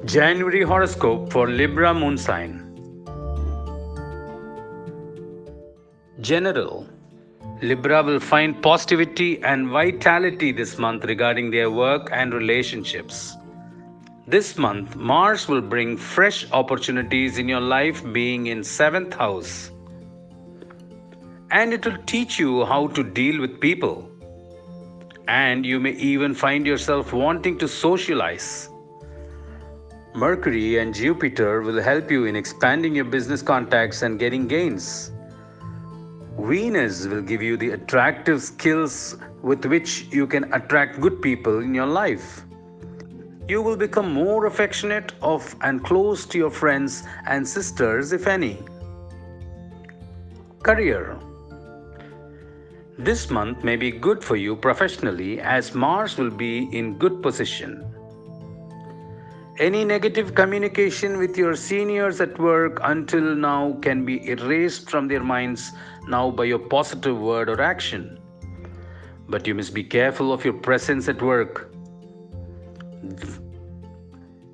January horoscope for Libra moon sign. General. Libra will find positivity and vitality this month regarding their work and relationships. This month, Mars will bring fresh opportunities in your life, being in 7th house. And it will teach you how to deal with people. And you may even find yourself wanting to socialize. Mercury and Jupiter will help you in expanding your business contacts and getting gains. Venus will give you the attractive skills with which you can attract good people in your life. You will become more affectionate of and close to your friends and sisters, if any. Career. This month may be good for you professionally as Mars will be in good position. Any negative communication with your seniors at work until now can be erased from their minds now by your positive word or action. But you must be careful of your presence at work.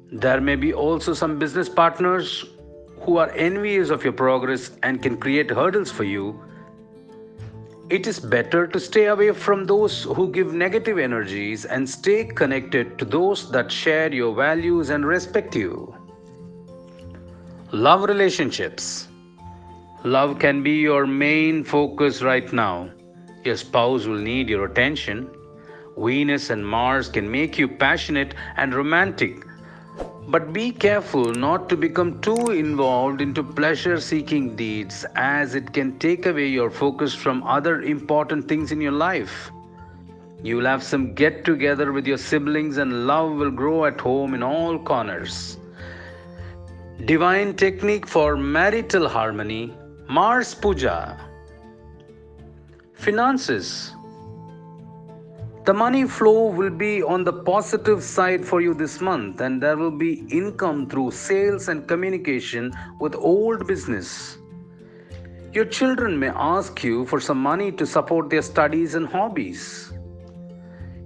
There may be also some business partners who are envious of your progress and can create hurdles for you. It is better to stay away from those who give negative energies and stay connected to those that share your values and respect you. Love relationships. Love can be your main focus right now. Your spouse will need your attention. Venus and Mars can make you passionate and romantic. But be careful not to become too involved into pleasure-seeking deeds as it can take away your focus from other important things in your life. You will have some get-together with your siblings and love will grow at home in all corners. Divine technique for marital harmony, Mars Puja. Finances. The money flow will be on the positive side for you this month, and there will be income through sales and communication with old business. Your children may ask you for some money to support their studies and hobbies.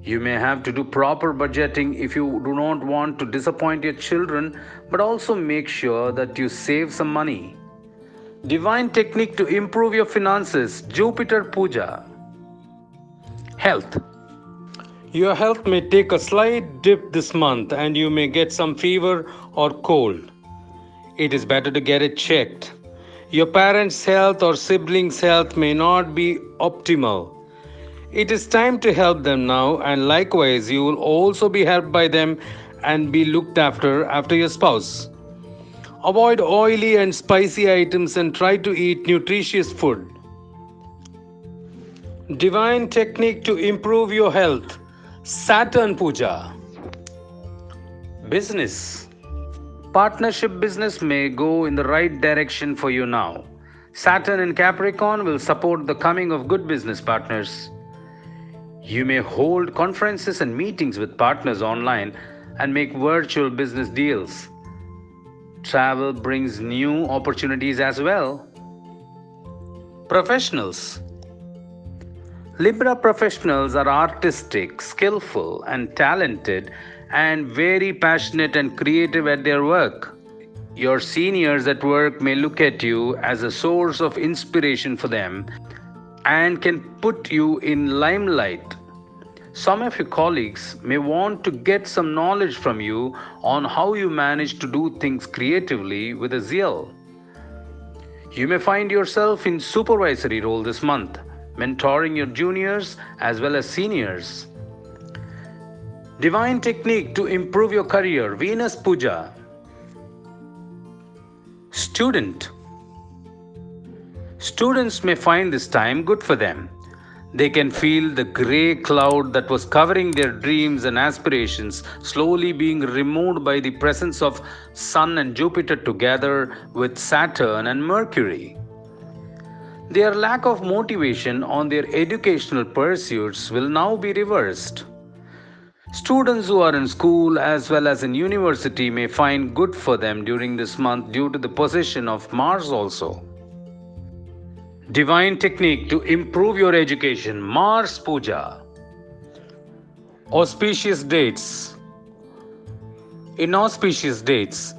You may have to do proper budgeting if you do not want to disappoint your children, but also make sure that you save some money. Divine technique to improve your finances, Jupiter Puja. Health. Your health may take a slight dip this month and you may get some fever or cold. It is better to get it checked. Your parents' health or siblings' health may not be optimal. It is time to help them now, and likewise you will also be helped by them and be looked after your spouse. Avoid oily and spicy items and try to eat nutritious food. Divine technique to improve your health, Saturn Puja. Business. Partnership business may go in the right direction for you now. Saturn in Capricorn will support the coming of good business partners. You may hold conferences and meetings with partners online and make virtual business deals. Travel brings new opportunities as well. Professionals. Libra professionals are artistic, skillful, and talented, and very passionate and creative at their work. Your seniors at work may look at you as a source of inspiration for them and can put you in limelight. Some of your colleagues may want to get some knowledge from you on how you manage to do things creatively with a zeal. You may find yourself in supervisory role this month, mentoring your juniors as well as seniors. Divine technique to improve your career, Venus Puja. Student. Students may find this time good for them. They can feel the grey cloud that was covering their dreams and aspirations slowly being removed by the presence of Sun and Jupiter together with Saturn and Mercury. Their lack of motivation on their educational pursuits will now be reversed. Students who are in school as well as in university may find good for them during this month due to the position of Mars also. Divine technique to improve your education, Mars Puja. Auspicious dates. Inauspicious dates.